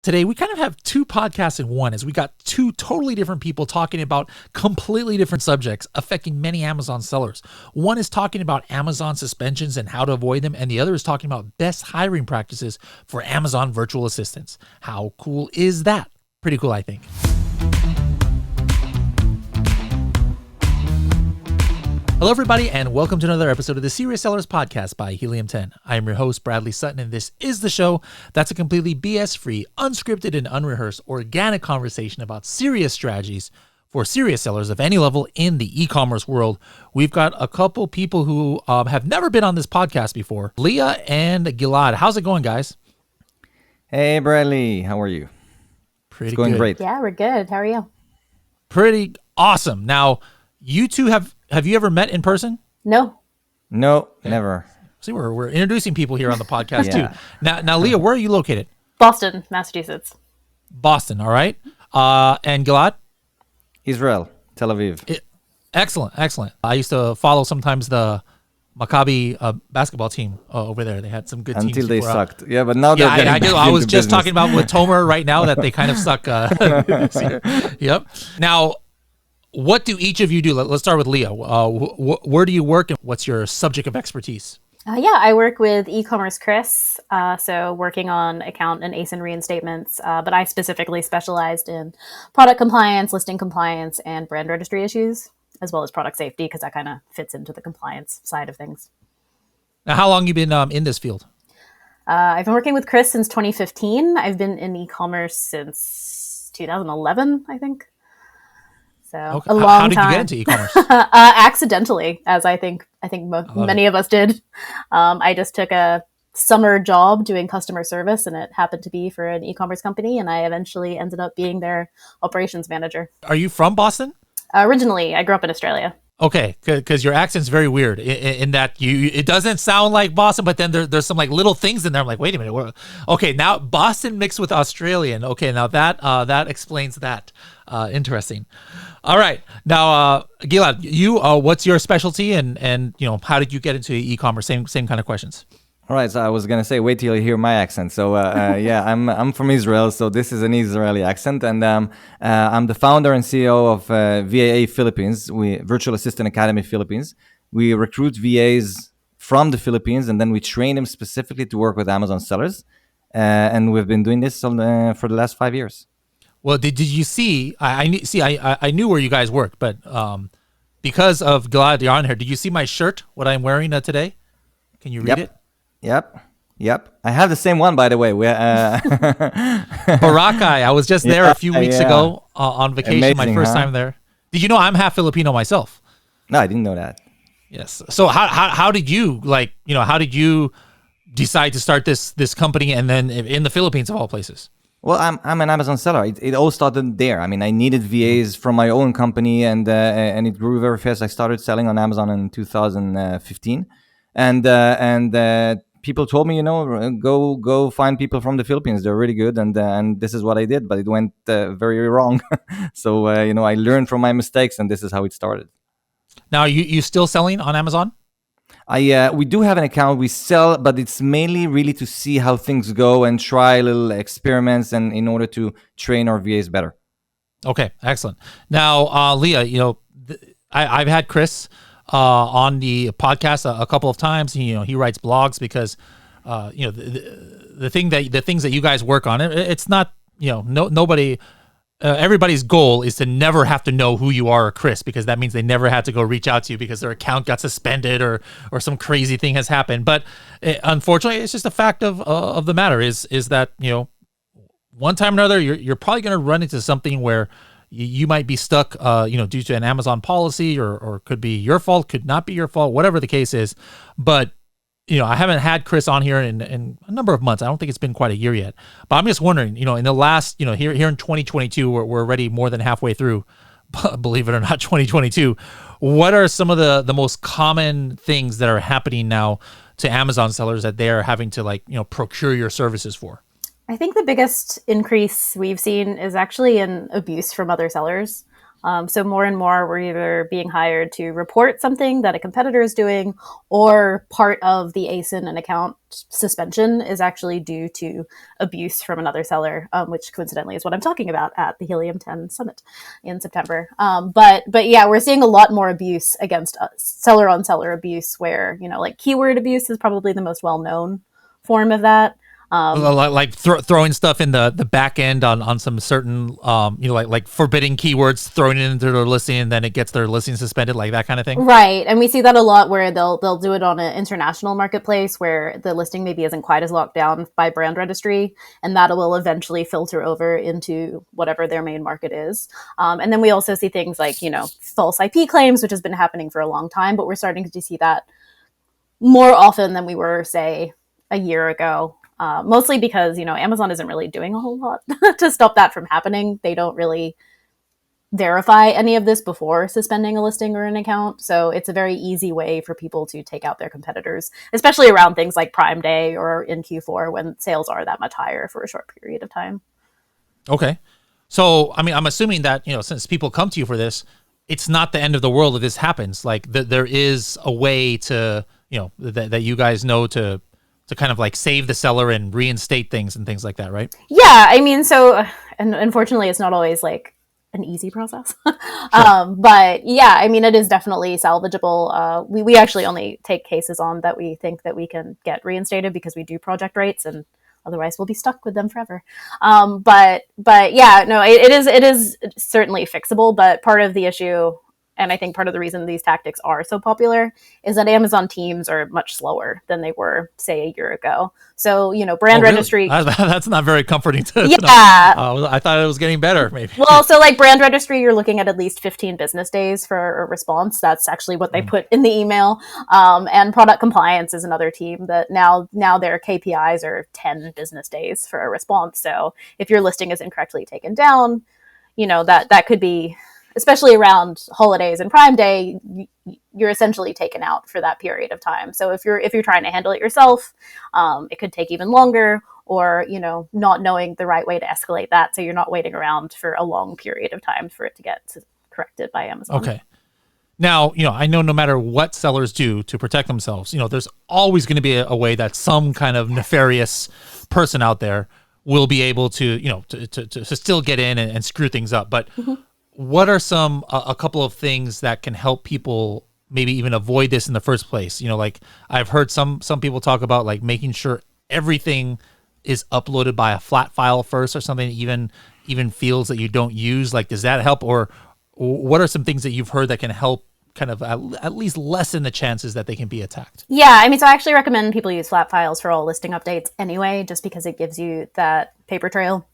today we kind of have two podcasts in one, as we got two totally different people talking about completely different subjects affecting many Amazon sellers. One is talking about Amazon suspensions and how to avoid them, and the other is talking about best hiring practices for Amazon virtual assistants. How cool is that? Pretty cool, I think. Hello, everybody, and welcome to another episode of the Serious Sellers Podcast by Helium 10. I am your host, Bradley Sutton, and this is the show that's a completely BS-free, unscripted, and unrehearsed organic conversation about serious strategies for serious sellers of any level in the e-commerce world. We've got a couple people who have never been on this podcast before, Leah and Gilad. How's it going, guys? Hey, Bradley. How are you? Pretty it's going good. Great. Yeah, we're good. How are you? Pretty awesome. Now, you two have you ever met in person? No, never. See, we're introducing people here on the podcast Yeah. too. Now, Leah, where are you located? Boston, Massachusetts. Boston, all right. And Gilad? Israel, Tel Aviv. Excellent. I used to follow sometimes the Maccabi basketball team over there. They had some good teams. Until they before, sucked. Yeah, but now they're getting I do. back I was into just business. talking about with Tomer right now that they kind of suck. Yep. Now, what do each of you do? Let's start with Leah. Where do you work, and what's your subject of expertise? I work with e-commerce Chris, so working on account and ASIN reinstatements, but I specifically specialized in product compliance, listing compliance, and brand registry issues, as well as product safety, because that kind of fits into the compliance side of things. Now, how long have you been in this field? I've been working with Chris since 2015. I've been in e-commerce since 2011, I think. So Okay. a long How did time. you get into e-commerce? Accidentally, as I think many of us did. I just took a summer job doing customer service, and it happened to be for an e-commerce company, and I eventually ended up being their operations manager. Are you from Boston? Originally, I grew up in Australia. Okay, because your accent's very weird in that it doesn't sound like Boston, but then there's some like little things in there. I'm like, wait a minute. Okay, now Boston mixed with Australian. Okay, now that explains that. Interesting. All right, now Gilad, you what's your specialty and how did you get into e-commerce? Same kind of questions. All right, so I was gonna say, wait till you hear my accent. So yeah, I'm from Israel, so this is an Israeli accent, and I'm the founder and CEO of VAA Philippines, Virtual Assistant Academy Philippines. We recruit VAs from the Philippines, and then we train them specifically to work with Amazon sellers, and we've been doing this for the last 5 years. Well, did you see? I knew where you guys worked, but because of Gilad, you're on here. Did you see my shirt? What I'm wearing today? Can you read it? Yep. I have the same one, by the way. Boracay. I was just there a few weeks ago on vacation. Amazing, my first time there. Did you know I'm half Filipino myself? No, I didn't know that. Yes. So how did you how did you decide to start this company and then in the Philippines of all places? Well, I'm an Amazon seller. It all started there. I mean, I needed VAs from my own company, and it grew very fast. I started selling on Amazon in 2015, and people told me, go find people from the Philippines. They're really good, and this is what I did. But it went very wrong. So I learned from my mistakes, and this is how it started. Now, you still selling on Amazon? We do have an account. We sell, but it's mainly really to see how things go and try little experiments, and in order to train our VAs better. Okay, excellent. Now, Leah, I've had Chris on the podcast a couple of times. He writes blogs because the things that you guys work on, it's not nobody. Everybody's goal is to never have to know who you are, Chris, because that means they never had to go reach out to you because their account got suspended or some crazy thing has happened. But unfortunately, it's just a fact of the matter is that one time or another you're probably going to run into something where you might be stuck due to an Amazon policy or could be your fault, could not be your fault, whatever the case is. But I haven't had Chris on here in a number of months. I don't think it's been quite a year yet. But I'm just wondering, in the last, here in 2022, we're already more than halfway through, believe it or not, 2022. What are some of the most common things that are happening now to Amazon sellers that they're having to procure your services for? I think the biggest increase we've seen is actually in abuse from other sellers. So more and more, we're either being hired to report something that a competitor is doing, or part of the ASIN and account suspension is actually due to abuse from another seller, which coincidentally is what I'm talking about at the Helium 10 Summit in September. But yeah, we're seeing a lot more abuse against seller on seller abuse, where like keyword abuse is probably the most well known form of that. Like throwing stuff in the back end on some certain like forbidding keywords, throwing it into their listing, and then it gets their listing suspended, like that kind of thing. Right, and we see that a lot where they'll do it on an international marketplace where the listing maybe isn't quite as locked down by brand registry, and that will eventually filter over into whatever their main market is. And then we also see things like false IP claims, which has been happening for a long time, but we're starting to see that more often than we were, say, a year ago. Mostly because Amazon isn't really doing a whole lot to stop that from happening. They don't really verify any of this before suspending a listing or an account, so it's a very easy way for people to take out their competitors, especially around things like Prime Day or in Q4 when sales are that much higher for a short period of time. Okay, so I mean, I'm assuming that since people come to you for this, it's not the end of the world if this happens. Like there is a way to that you guys know to kind of like save the seller and reinstate things and things like that, right? Yeah, I mean, so and unfortunately, it's not always like an easy process. Sure. But yeah, I mean, it is definitely salvageable. We actually only take cases on that we think that we can get reinstated because we do project rates, and otherwise we'll be stuck with them forever. But yeah, no, it is certainly fixable. But part of the issue, and I think part of the reason these tactics are so popular, is that Amazon teams are much slower than they were, say, a year ago. So, brand registry. That's not very comforting to yeah. know. I thought it was getting better, maybe. Well, so like brand registry, you're looking at least 15 business days for a response. That's actually what they put in the email. And product compliance is another team that now their KPIs are 10 business days for a response. So if your listing is incorrectly taken down, that could be, especially around holidays and Prime Day, you're essentially taken out for that period of time. So if you're trying to handle it yourself, it could take even longer, or not knowing the right way to escalate that, so you're not waiting around for a long period of time for it to get corrected by Amazon. Okay. Now, I know no matter what sellers do to protect themselves, there's always going to be a way that some kind of nefarious person out there will be able to, to still get in and screw things up. But what are a couple of things that can help people maybe even avoid this in the first place? Like I've heard some people talk about like making sure everything is uploaded by a flat file first, or something, even fields that you don't use. Like, does that help? Or what are some things that you've heard that can help kind of at least lessen the chances that they can be attacked? Yeah, I mean, so I actually recommend people use flat files for all listing updates anyway, just because it gives you that paper trail,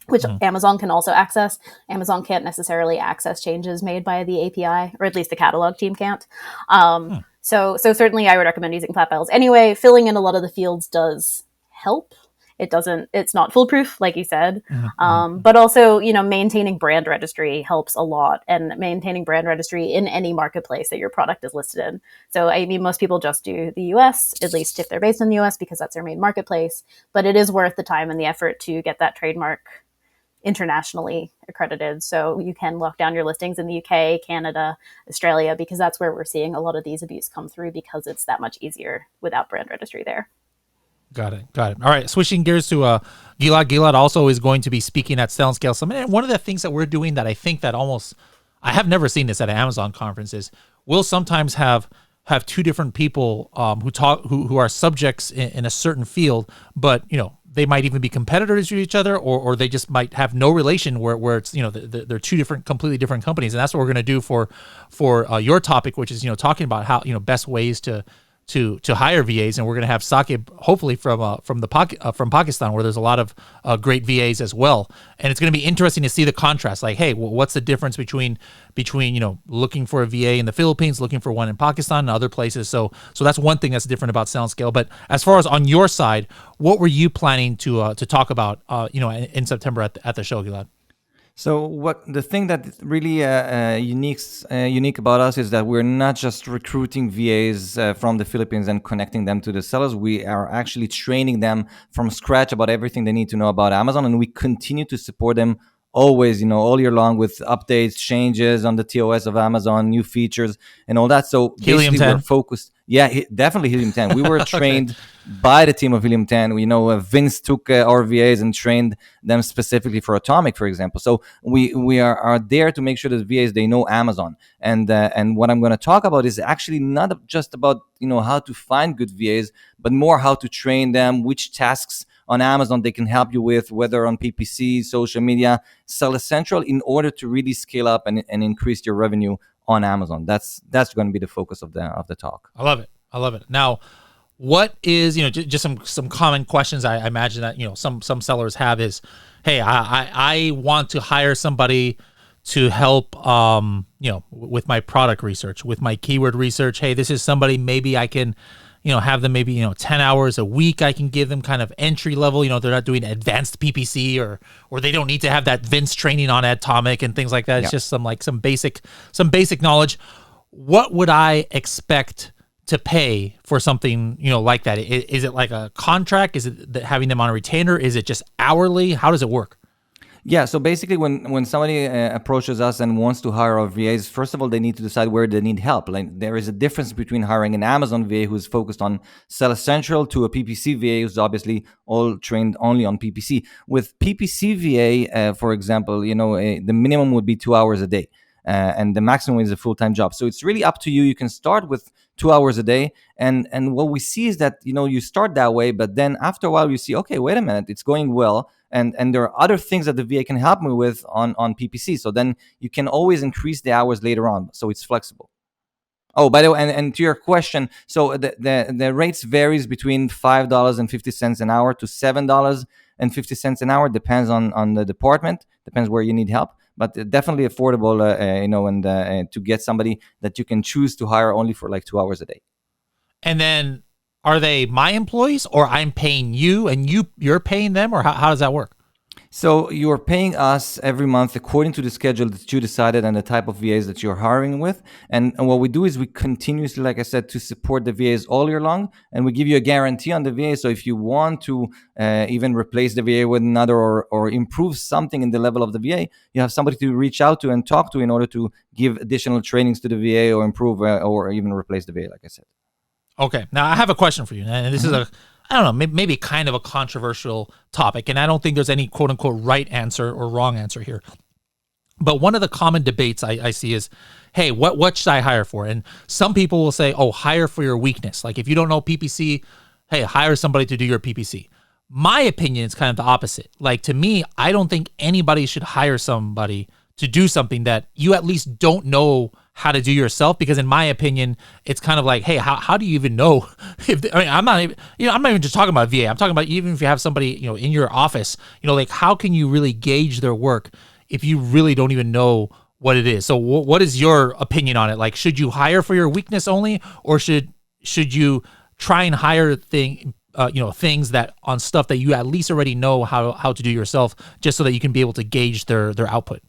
which Amazon can also access. Amazon can't necessarily access changes made by the API, or at least the catalog team can't. So certainly I would recommend using flat files anyway. Filling in a lot of the fields does help. It's not foolproof, like you said. But also, maintaining brand registry helps a lot, and maintaining brand registry in any marketplace that your product is listed in. So, I mean, most people just do the US, at least if they're based in the US, because that's their main marketplace. But it is worth the time and the effort to get that trademark internationally accredited, so you can lock down your listings in the UK, Canada, Australia, because that's where we're seeing a lot of these abuse come through, because it's that much easier without brand registry there. Got it. All right, switching gears to Gilad. Gilad also is going to be speaking at Sell and Scale Summit. And one of the things that we're doing that I think that I have never seen this at an Amazon conference is we'll sometimes have two different people who are subjects in a certain field, but they might even be competitors to each other, or they just might have no relation where it's they're two completely different companies. And that's what we're going to do for your topic, which is talking about how best ways to hire VAs, and we're going to have Saqib hopefully from Pakistan, where there's a lot of great VAs as well. And it's going to be interesting to see the contrast. Like, hey, what's the difference between looking for a VA in the Philippines, looking for one in Pakistan, and other places. So that's one thing that's different about Sell and Scale. But as far as on your side, what were you planning to talk about in September at the show, Gilad? So the thing that really unique about us is that we're not just recruiting VAs from the Philippines and connecting them to the sellers. We are actually training them from scratch about everything they need to know about Amazon, and we continue to support them always, all year long with updates, changes on the TOS of Amazon, new features, and all that. So Helium basically, we're 10. focused. Yeah, definitely Helium 10. We were Okay. trained by the team of Helium 10. Vince took our VAs and trained them specifically for Atomic, for example. So we are there to make sure that VAs, they know Amazon. And what I'm going to talk about is actually not just about how to find good VAs, but more how to train them, which tasks on Amazon they can help you with, whether on PPC, social media, Seller Central, in order to really scale up and increase your revenue on Amazon. That's going to be the focus of the talk. I love it. I love it. Now, what is, just some common questions I imagine that, some sellers have is, hey, I want to hire somebody to help, with my product research, with my keyword research. Hey, this is somebody maybe I can, have them maybe, 10 hours a week. I can give them kind of entry level, they're not doing advanced PPC or they don't need to have that Vince training on Atomic and things like that. It's just some basic knowledge. What would I expect to pay for something, like that? Is it like a contract? Is it having them on a retainer? Is it just hourly? How does it work? Yeah, so basically, when somebody approaches us and wants to hire our VAs, first of all, they need to decide where they need help. Like, there is a difference between hiring an Amazon VA who's focused on Seller Central to a PPC VA who's obviously all trained only on PPC. With PPC VA, for example, the minimum would be 2 hours a day. And the maximum is a full-time job. So it's really up to you. You can start with 2 hours a day. And what we see is that, you start that way, but then after a while you see, okay, wait a minute, it's going well. And there are other things that the VA can help me with on PPC. So then you can always increase the hours later on. So it's flexible. Oh, by the way, and to your question, so the rates varies between $5.50 an hour to $7.50 an hour. Depends on the department, depends where you need help. But definitely affordable, and to get somebody that you can choose to hire only for like 2 hours a day. And then are they my employees, or I'm paying you and you're paying them, or how does that work? So you're paying us every month according to the schedule that you decided and the type of VAs that you're hiring with. And what we do is we continuously, like I said, to support the VAs all year long. And we give you a guarantee on the VA. So if you want to even replace the VA with another or improve something in the level of the VA, you have somebody to reach out to and talk to in order to give additional trainings to the VA or improve or even replace the VA, like I said. Okay. Now I have a question for you. And this is I don't know, maybe kind of a controversial topic. And I don't think there's any quote unquote right answer or wrong answer here. But one of the common debates I see is, hey, what should I hire for? And some people will say, oh, hire for your weakness. Like if you don't know PPC, hey, hire somebody to do your PPC. My opinion is kind of the opposite. Like to me, I don't think anybody should hire somebody to do something that you at least don't know how to do yourself, because in my opinion, it's kind of like, hey, how do you even know if I'm not even just talking about VA. I'm talking about even if you have somebody, in your office, like how can you really gauge their work if you really don't even know what it is? So what is your opinion on it? Like, should you hire for your weakness only, or should you try and hire things that on stuff that you at least already know how to do yourself, just so that you can be able to gauge their output?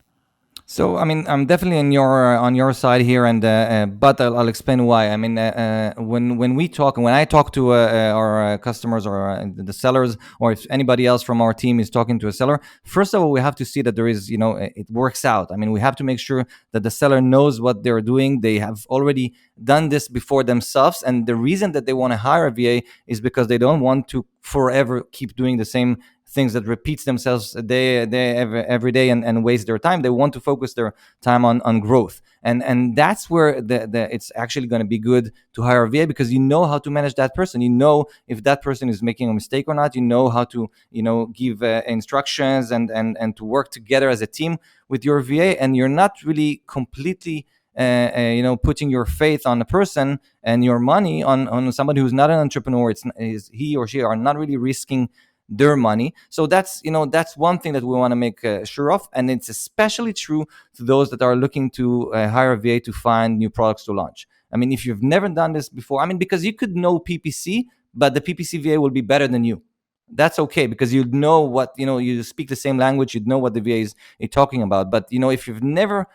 So, I mean, I'm definitely on your side here, and but I'll explain why. I mean, when I talk to our customers or the sellers, or if anybody else from our team is talking to a seller, first of all, we have to see that there is, it works out. I mean, we have to make sure that the seller knows what they're doing. They have already done this before themselves, and the reason that they want to hire a VA is because they don't want to forever keep doing the same things that repeats themselves every day and waste their time. They want to focus their time on growth, and that's where it's actually going to be good to hire a VA, because you know how to manage that person. You know if that person is making a mistake or not. You know how to give instructions and to work together as a team with your VA, and you're not really completely putting your faith on a person and your money on somebody who's not an entrepreneur. Is he or she are not really risking their money. So that's one thing that we want to make sure of, and it's especially true to those that are looking to hire a VA to find new products to launch. I mean, if you've never done this before, I mean, because you could know PPC, but the PPC VA will be better than you. That's okay, because you know what, you speak the same language, you know what the VA is talking about. But if you've never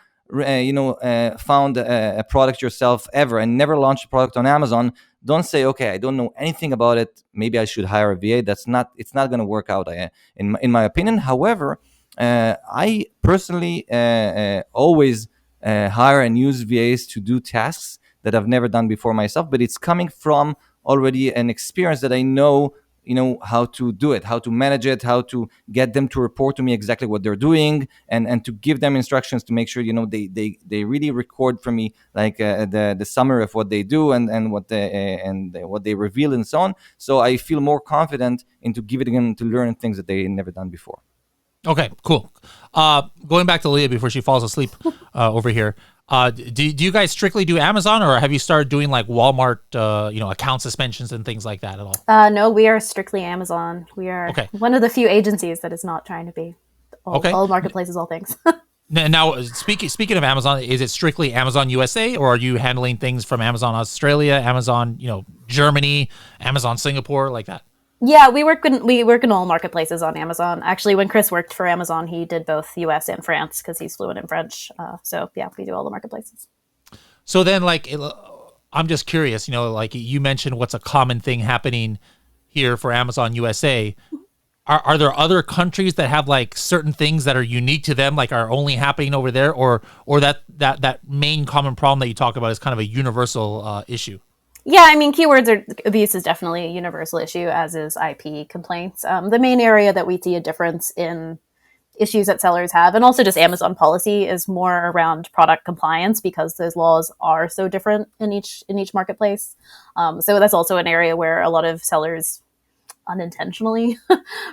found a product yourself ever and never launched a product on Amazon, don't say, okay, I don't know anything about it, maybe I should hire a VA. It's not going to work out, in my opinion. However, I personally always hire and use VAs to do tasks that I've never done before myself, but it's coming from already an experience that I know, how to do it, how to manage it, how to get them to report to me exactly what they're doing, and to give them instructions to make sure, they really record for me, like the summary of what they do, and what they reveal and so on. So I feel more confident into giving them to learn things that they never done before. Okay, cool. Going back to Leah before she falls asleep over here. Do you guys strictly do Amazon, or have you started doing like Walmart, account suspensions and things like that at all? No, we are strictly Amazon. We are one of the few agencies that is not trying to be all marketplaces, all things. Now, speaking of Amazon, is it strictly Amazon USA, or are you handling things from Amazon Australia, Amazon, Germany, Amazon Singapore, like that? Yeah, we work in all marketplaces on Amazon. Actually, when Chris worked for Amazon, he did both US and France because he's fluent in French. So yeah, we do all the marketplaces. So then, I'm just curious, like you mentioned what's a common thing happening here for Amazon USA. Are there other countries that have like certain things that are unique to them, like are only happening over there, or that main common problem that you talk about is kind of a universal issue? Yeah, I mean, abuse is definitely a universal issue, as is IP complaints. The main area that we see a difference in issues that sellers have, and also just Amazon policy, is more around product compliance because those laws are so different in each marketplace. So that's also an area where a lot of sellers unintentionally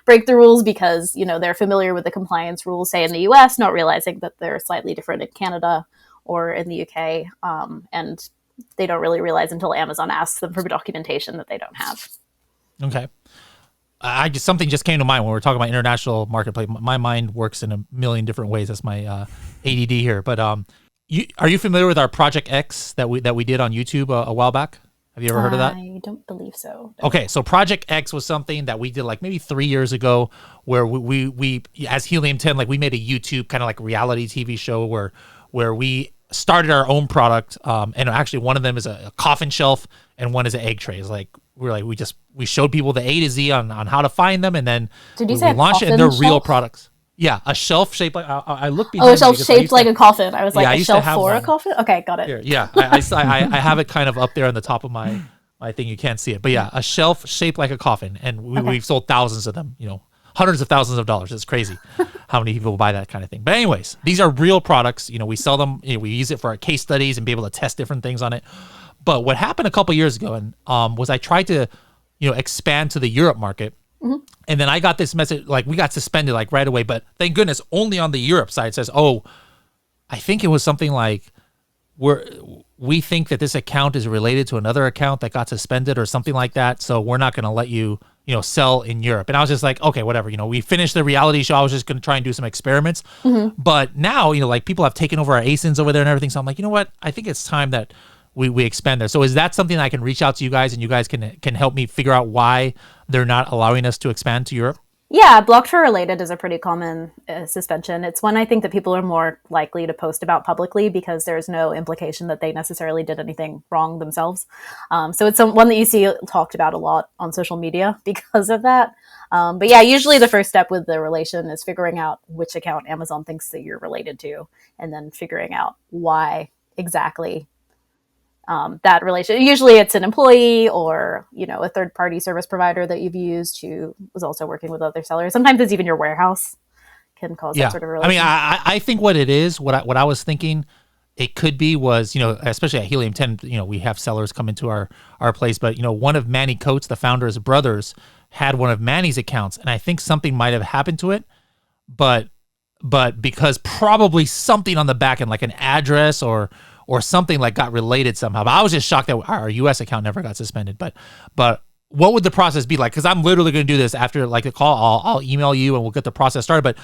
break the rules because they're familiar with the compliance rules, say in the US, not realizing that they're slightly different in Canada or in the UK, and they don't really realize until Amazon asks them for documentation that they don't have. Okay. Something just came to mind when we were talking about international marketplace. My mind works in a million different ways. That's my ADD here. But are you familiar with our Project X that we did on YouTube a while back? Have you ever heard of that? I don't believe so. No. Okay, so Project X was something that we did like maybe 3 years ago, where we as Helium 10, like we made a YouTube kind of like reality TV show where we started our own product, and actually one of them is a coffin shelf and one is an egg tray. It's like we showed people the A to Z on how to find them, and then we launched it, and they're real products. Yeah, a shelf shaped like I look behind. A shelf shaped like a coffin. I was like, a shelf for a coffin. Okay, got it. Here, yeah, I have it kind of up there on the top of my thing. You can't see it, but yeah, a shelf shaped like a coffin, and we've sold thousands of them. Hundreds of thousands of dollars. It's crazy how many people buy that kind of thing. But anyways, these are real products. We sell them. We use it for our case studies and be able to test different things on it. But what happened a couple years ago, and was I tried to, expand to the Europe market. Mm-hmm. And then I got this message, like we got suspended like right away, but thank goodness only on the Europe side. It says, I think it was something like we think that this account is related to another account that got suspended or something like that. So we're not going to let you, sell in Europe. And I was just like, okay, whatever, we finished the reality show. I was just going to try and do some experiments, but now, like people have taken over our ASINs over there and everything. So I'm like, you know what? I think it's time that we expand there. So is that something I can reach out to you guys and you guys can help me figure out why they're not allowing us to expand to Europe? Yeah, blocked for related is a pretty common suspension. It's one I think that people are more likely to post about publicly because there's no implication that they necessarily did anything wrong themselves. So it's one that you see talked about a lot on social media because of that. But yeah, usually the first step with the relation is figuring out which account Amazon thinks that you're related to, and then figuring out why exactly that relation. Usually it's an employee or, a third-party service provider that you've used who was also working with other sellers. Sometimes it's even your warehouse can cause that sort of relation. I mean, I think what it is, what I was thinking it could be was, especially at Helium 10, we have sellers come into our place, but, one of Manny Coates, the founder's brothers, had one of Manny's accounts, and I think something might have happened to it, but because probably something on the back end, like an address or something like got related somehow. But I was just shocked that our US account never got suspended. But what would the process be like? Because I'm literally going to do this after like the call. I'll email you and we'll get the process started. But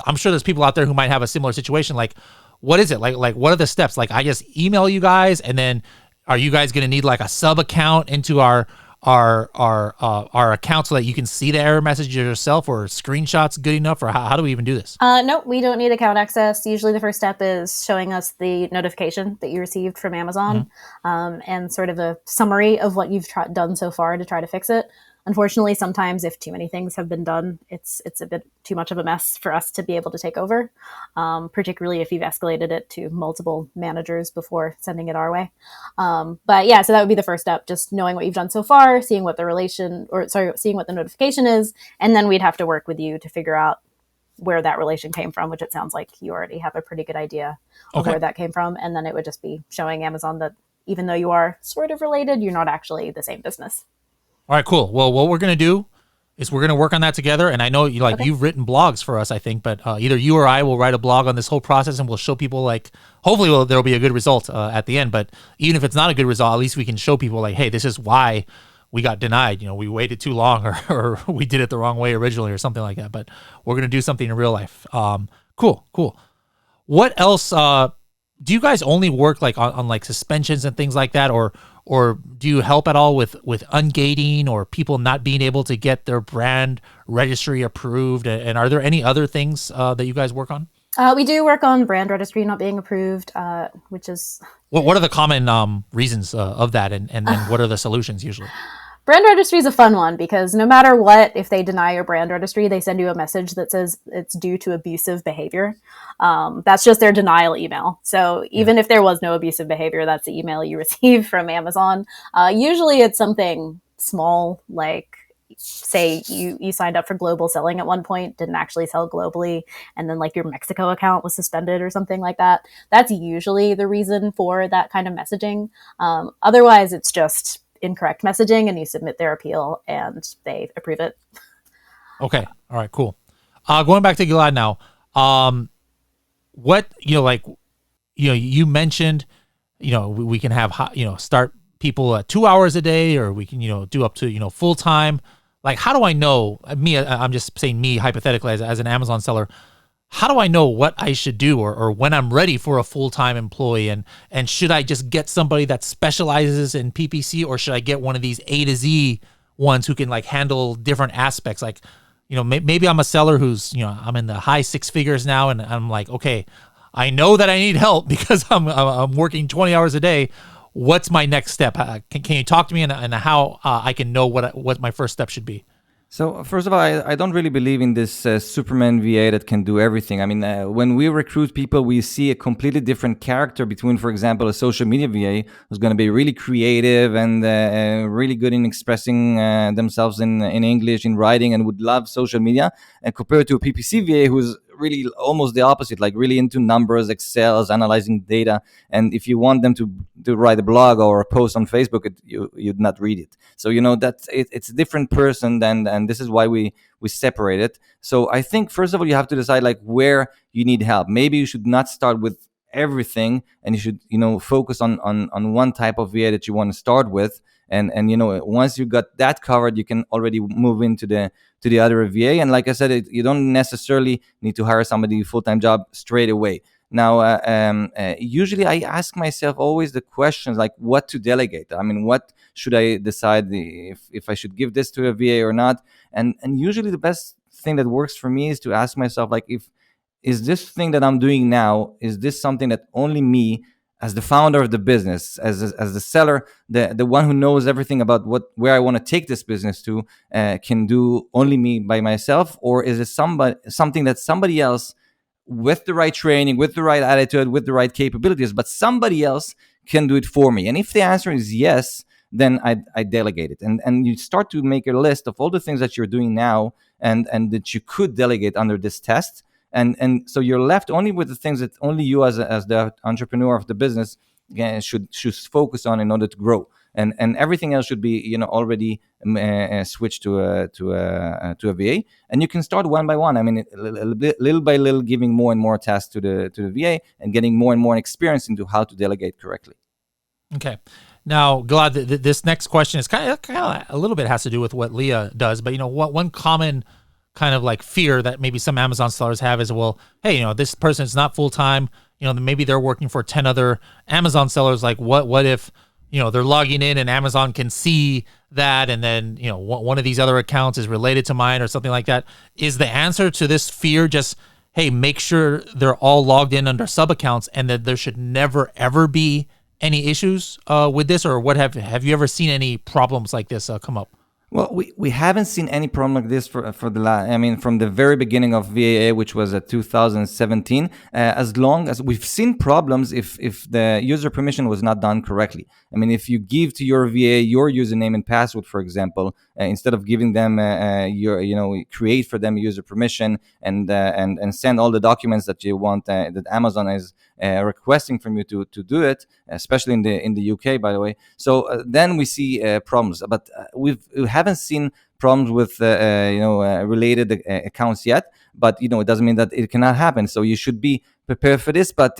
I'm sure there's people out there who might have a similar situation. Like, what is it? Like what are the steps? Like, I just email you guys, and then are you guys going to need like a sub account into our account so that you can see the error message yourself, or screenshots good enough, or how do we even do this? No, we don't need account access. Usually the first step is showing us the notification that you received from Amazon, and sort of a summary of what you've done so far to try to fix it. Unfortunately, sometimes if too many things have been done, it's a bit too much of a mess for us to be able to take over, particularly if you've escalated it to multiple managers before sending it our way. But yeah, so that would be the first step, just knowing what you've done so far, seeing what seeing what the notification is, and then we'd have to work with you to figure out where that relation came from, which it sounds like you already have a pretty good idea of where that came from. And then it would just be showing Amazon that even though you are sort of related, you're not actually the same business. All right, cool. Well, what we're going to do is we're going to work on that together. And I know you've written blogs for us, I think, but either you or I will write a blog on this whole process, and we'll show people hopefully there'll be a good result at the end. But even if it's not a good result, at least we can show people hey, this is why we got denied. We waited too long or we did it the wrong way originally or something like that. But we're going to do something in real life. Cool. What else? Do you guys only work on suspensions and things like that? Or do you help at all with ungating or people not being able to get their brand registry approved? And are there any other things that you guys work on? We do work on brand registry not being approved, which is... What are the common reasons of that, and what are the solutions usually? Brand registry is a fun one because no matter what, if they deny your brand registry, they send you a message that says it's due to abusive behavior. That's just their denial email. So even if there was no abusive behavior, that's the email you receive from Amazon. Usually it's something small, like say you signed up for global selling at one point, didn't actually sell globally, and then your Mexico account was suspended or something like that. That's usually the reason for that kind of messaging. Otherwise, it's just incorrect messaging, and you submit their appeal and they approve it. Okay. All right, cool. Going back to Gilad now, what, you mentioned, we can have, start people at 2 hours a day, or we can, do up to, full time. How do I know I'm just saying me hypothetically as an Amazon seller, how do I know what I should do or when I'm ready for a full-time employee? And should I just get somebody that specializes in PPC, or should I get one of these A to Z ones who can handle different aspects? Maybe I'm a seller who's, I'm in the high six figures now, and I'm okay, I know that I need help because I'm working 20 hours a day. What's my next step? Can you talk to me and how I can know what my first step should be? So first of all, I don't really believe in this Superman VA that can do everything. I mean, when we recruit people, we see a completely different character between, for example, a social media VA who's going to be really creative and really good in expressing themselves in English, in writing, and would love social media, and compared to a PPC VA who's really almost the opposite, really into numbers, Excel, analyzing data. And if you want them to write a blog or a post on Facebook, you'd not read it. So that's it's a different person, and this is why we separate it. So I think first of all you have to decide where you need help. Maybe you should not start with everything, and you should focus on one type of VA that you want to start with. And once you got that covered, you can already move into the other VA. And like I said, you don't necessarily need to hire somebody full-time job straight away. Now, usually I ask myself always the questions what to delegate. I mean, what should I decide if I should give this to a VA or not? And usually the best thing that works for me is to ask myself is this thing that I'm doing now, is this something that only me, as the founder of the business, as the seller, the one who knows everything about where I want to take this business to, can do only me by myself? Or is it something that somebody else with the right training, with the right attitude, with the right capabilities, but somebody else can do it for me? And if the answer is yes, then I delegate it. And you start to make a list of all the things that you're doing now and that you could delegate under this test. And so you're left only with the things that only you as the entrepreneur of the business should focus on in order to grow. And everything else should be already switched to a VA. And you can start one by one. I mean, little by little, giving more and more tasks to the VA and getting more and more experience into how to delegate correctly. Okay. Now, Gilad, this next question is kind of a little bit has to do with what Leah does, but what one common kind of fear that maybe some Amazon sellers have is, well, hey, this person is not full time. Maybe they're working for 10 other Amazon sellers. What if they're logging in and Amazon can see that, and then one of these other accounts is related to mine or something like that? Is the answer to this fear just, hey, make sure they're all logged in under sub accounts, and that there should never ever be any issues with this? Or what have you ever seen any problems like this come up? Well, we haven't seen any problem like this for I mean, from the very beginning of VAA, which was at 2017. As long as we've seen problems if the user permission was not done correctly. I mean, if you give to your VA your username and password, for example, instead of giving them your, create for them user permission and send all the documents that you want that Amazon is requesting from you to do it, especially in the UK, by the way. So then we see problems, but we haven't seen problems with related accounts yet. But it doesn't mean that it cannot happen. So you should be prepared for this. But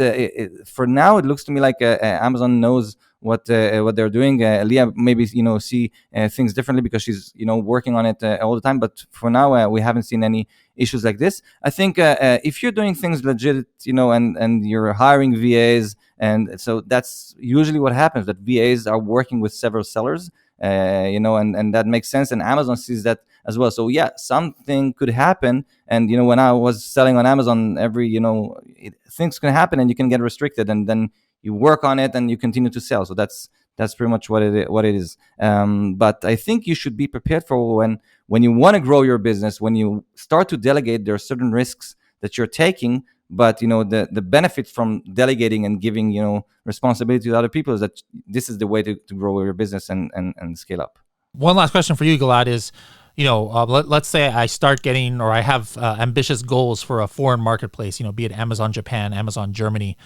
for now, it looks to me like Amazon knows what they're doing. Leah maybe see things differently because she's working on it all the time. But for now, we haven't seen any issues like this. I think if you're doing things legit, and you're hiring VAs, and so that's usually what happens. That VAs are working with several sellers, and that makes sense. And Amazon sees that as well. So yeah, something could happen. And when I was selling on Amazon, things can happen, and you can get restricted, and then you work on it and you continue to sell. So that's pretty much what it is. But I think you should be prepared for when you want to grow your business. When you start to delegate, there are certain risks that you're taking. But the benefit from delegating and giving responsibility to other people is that this is the way to grow your business and scale up. One last question for you, Gilad, is, let's say I start getting, or I have ambitious goals for a foreign marketplace, be it Amazon Japan, Amazon Germany,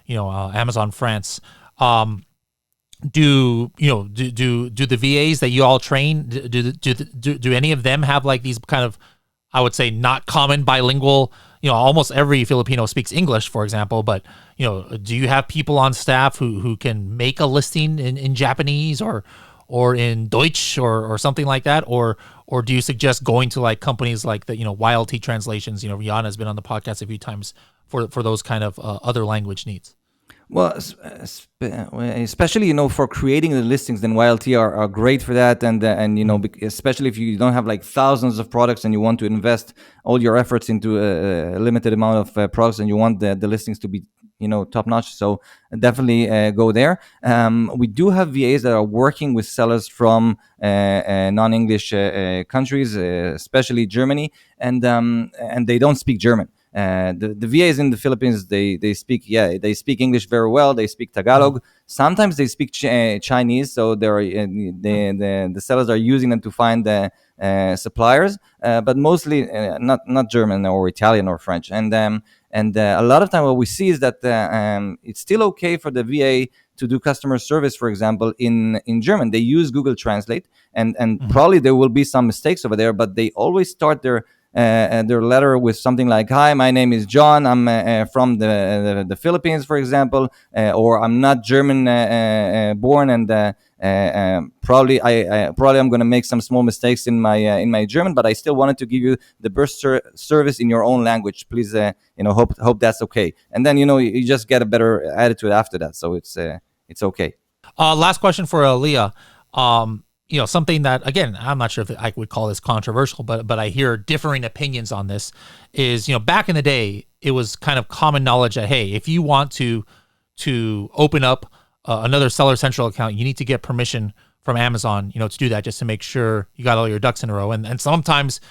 Amazon France. Do the VAs that you all train, do any of them have like these kind of, I would say, not common bilingual? Almost every Filipino speaks English, for example, but, do you have people on staff who can make a listing in Japanese or in Deutsch or something like that? Or do you suggest going to like companies like the, YLT translations? Rihanna has been on the podcast a few times for those kind of other language needs. Well, especially for creating the listings, then YLT are great for that, and especially if you don't have like thousands of products and you want to invest all your efforts into a limited amount of products, and you want the listings to be top notch. So definitely go there. We do have VAs that are working with sellers from non-English countries, especially Germany, and they don't speak German. The VAs in the Philippines, they speak English very well. They speak Tagalog. Sometimes they speak Chinese, so the sellers are using them to find the suppliers, but mostly not German or Italian or French. And a lot of time what we see is that it's still okay for the VA to do customer service, for example, in German. They use Google Translate, and probably there will be some mistakes over there, but they always start their letter with something like, "Hi, my name is John. I'm from the Philippines, for example, or I'm not German born, and probably I'm going to make some small mistakes in my German, but I still wanted to give you the best service in your own language. Please, hope that's okay." And then you just get a better attitude after that, so it's okay. Last question for Leah. Something that, again, I'm not sure if I would call this controversial, but I hear differing opinions on this, is, back in the day, it was kind of common knowledge that, hey, if you want to open up another Seller Central account, you need to get permission from Amazon, to do that, just to make sure you got all your ducks in a row. And sometimes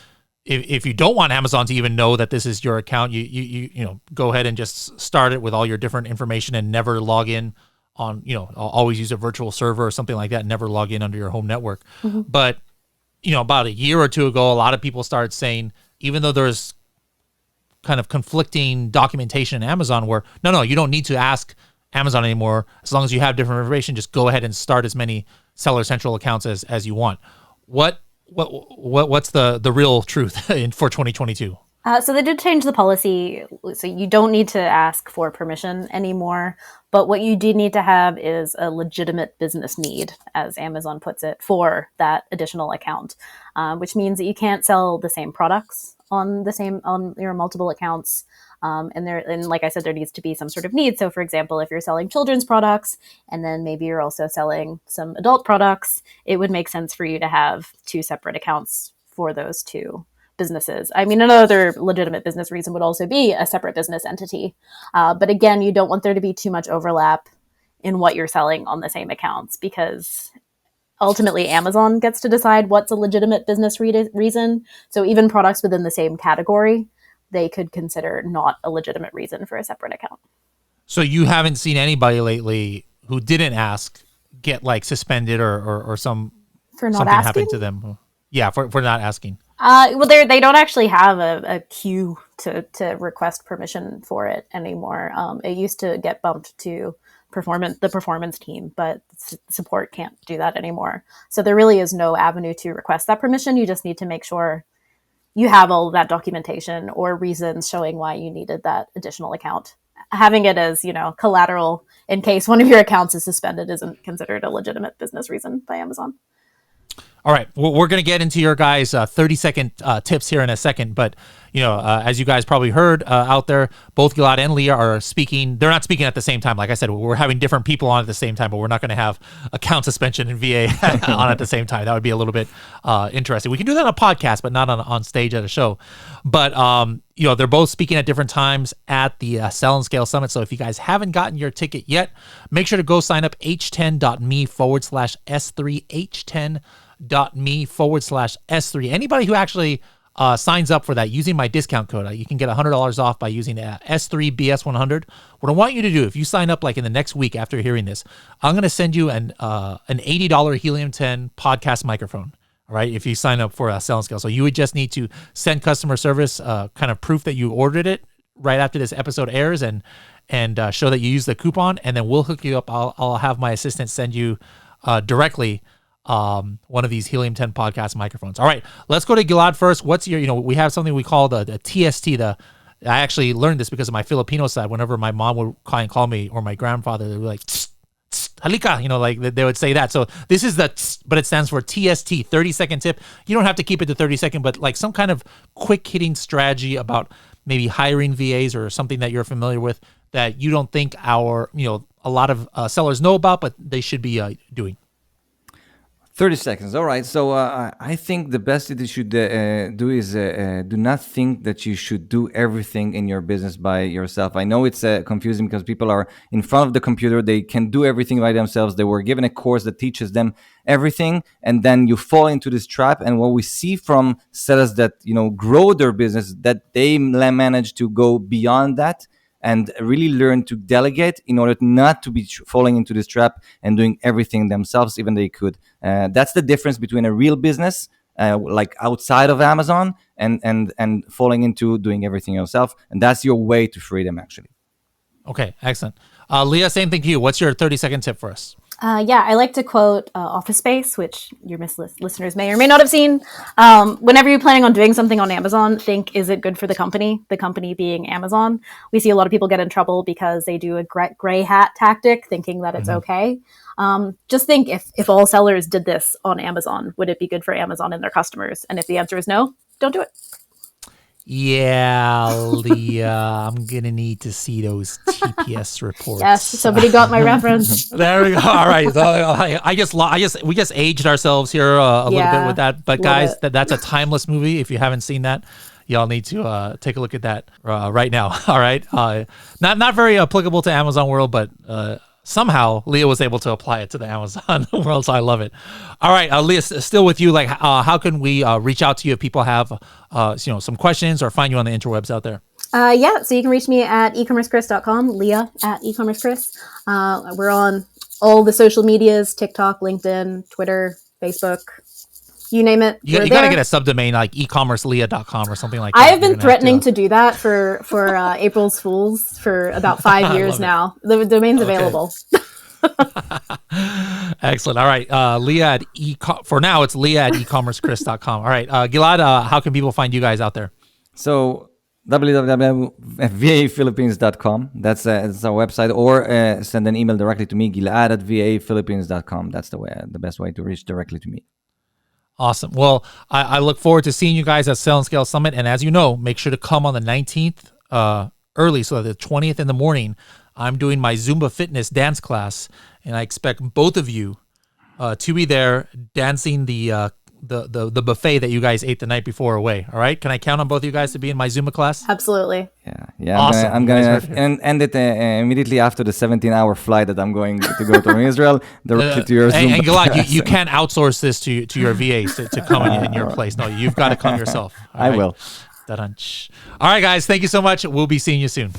if you don't want Amazon to even know that this is your account, you go ahead and just start it with all your different information and never log in on, always use a virtual server or something like that, never log in under your home network. Mm-hmm. But, about a year or two ago, a lot of people started saying, even though there's kind of conflicting documentation in Amazon where, no, you don't need to ask Amazon anymore. As long as you have different information, just go ahead and start as many Seller Central accounts as you want. What's the real truth for 2022? So they did change the policy, so you don't need to ask for permission anymore. But what you do need to have is a legitimate business need, as Amazon puts it, for that additional account, which means that you can't sell the same products on your multiple accounts. And like I said, there needs to be some sort of need. So, for example, if you're selling children's products, and then maybe you're also selling some adult products, it would make sense for you to have two separate accounts for those two businesses. I mean, another legitimate business reason would also be a separate business entity. But again, you don't want there to be too much overlap in what you're selling on the same accounts, because ultimately Amazon gets to decide what's a legitimate business reason. So even products within the same category, they could consider not a legitimate reason for a separate account. So you haven't seen anybody lately who didn't ask get like suspended or some For not something asking? happened to them? Yeah, for not asking. Well, they don't actually have a queue to request permission for it anymore. It used to get bumped to the performance team, but support can't do that anymore. So there really is no avenue to request that permission. You just need to make sure you have all of that documentation or reasons showing why you needed that additional account. Having it as, collateral in case one of your accounts is suspended isn't considered a legitimate business reason by Amazon. All right, well, we're going to get into your guys' 30-second tips here in a second, but as you guys probably heard out there, both Gilad and Leah are speaking. They're not speaking at the same time. Like I said, we're having different people on at the same time, but we're not going to have account suspension and VA on at the same time. That would be a little bit interesting. We can do that on a podcast, but not on stage at a show. But they're both speaking at different times at the Sell and Scale Summit. So if you guys haven't gotten your ticket yet, make sure to go sign up h10.me/S3, h10.me/S3. Anybody who actually signs up for that using my discount code, you can get $100 off by using S3BS100. What I want you to do, if you sign up like in the next week after hearing this, I'm going to send you an $80 Helium 10 podcast microphone. All right, if you sign up for Sell and Scale. So you would just need to send customer service kind of proof that you ordered it right after this episode airs and show that you use the coupon, and then we'll hook you up. I'll have my assistant send you directly one of these Helium 10 podcast microphones. All right, let's go to Gilad first. What's your, we have something we call the TST. I actually learned this because of my Filipino side. Whenever my mom would call me or my grandfather, they were like, tss, tss, halika, like they would say that. So this is but it stands for TST, 30-second tip. You don't have to keep it to 30 seconds, but like some kind of quick hitting strategy about maybe hiring VAs or something that you're familiar with that you don't think a lot of sellers know about, but they should be doing. 30 seconds. All right. So I think the best that you should do is do not think that you should do everything in your business by yourself. I know it's confusing because people are in front of the computer. They can do everything by themselves. They were given a course that teaches them everything. And then you fall into this trap. And what we see from sellers that, grow their business, that they manage to go beyond that and really learn to delegate in order not to be falling into this trap and doing everything themselves, even they could. That's the difference between a real business, like outside of Amazon, and falling into doing everything yourself. And that's your way to freedom, actually. Okay, excellent. Leah, same thing to you. What's your 30-second tip for us? I like to quote Office Space, which your listeners may or may not have seen. Whenever you're planning on doing something on Amazon, think, is it good for the company? The company being Amazon. We see a lot of people get in trouble because they do a gray hat tactic, thinking that it's okay. Just think, if all sellers did this on Amazon, would it be good for Amazon and their customers? And if the answer is no, don't do it. Yeah, Leah, I'm gonna need to see those TPS reports. Yes, somebody got my reference. There we go. All right, so we just aged ourselves here a little bit with that. But guys, that's a timeless movie. If you haven't seen that, y'all need to take a look at that right now. All right, not very applicable to Amazon world, but somehow Leah was able to apply it to the Amazon world, so I love it. All right, Leah, still with you. Like, how can we reach out to you if people have some questions or find you on the interwebs out there? So you can reach me at ecommercechris.com, Leah at ecommercechris. We're on all the social medias: TikTok, LinkedIn, Twitter, Facebook. You name it. You got to get a subdomain like ecommerceleah.com or something like that. I have been threatening to do that for April's Fools for about 5 years now. The domain's available. Excellent. All right. Leah for now, it's Leah at ecommercechris.com. All right. Gilad, how can people find you guys out there? So www.vaphilippines.com. That's our website, or send an email directly to me, gilad@vaphilippines.com. That's the best way to reach directly to me. Awesome. Well, I look forward to seeing you guys at Sell and Scale Summit. And as you know, make sure to come on the 19th early. So the 20th in the morning, I'm doing my Zumba fitness dance class. And I expect both of you to be there dancing the the buffet that you guys ate the night before away. All right, can I count on both of you guys to be in my Zuma class? Absolutely. Yeah. Awesome. I'm gonna end it immediately after the 17-hour flight that I'm going to go to Israel directly to your Zoom. And Gilad, you can't outsource this to your VAs to come in your place. No, you've got to come yourself. All I right? will. Da-dunch. All right, guys. Thank you so much. We'll be seeing you soon.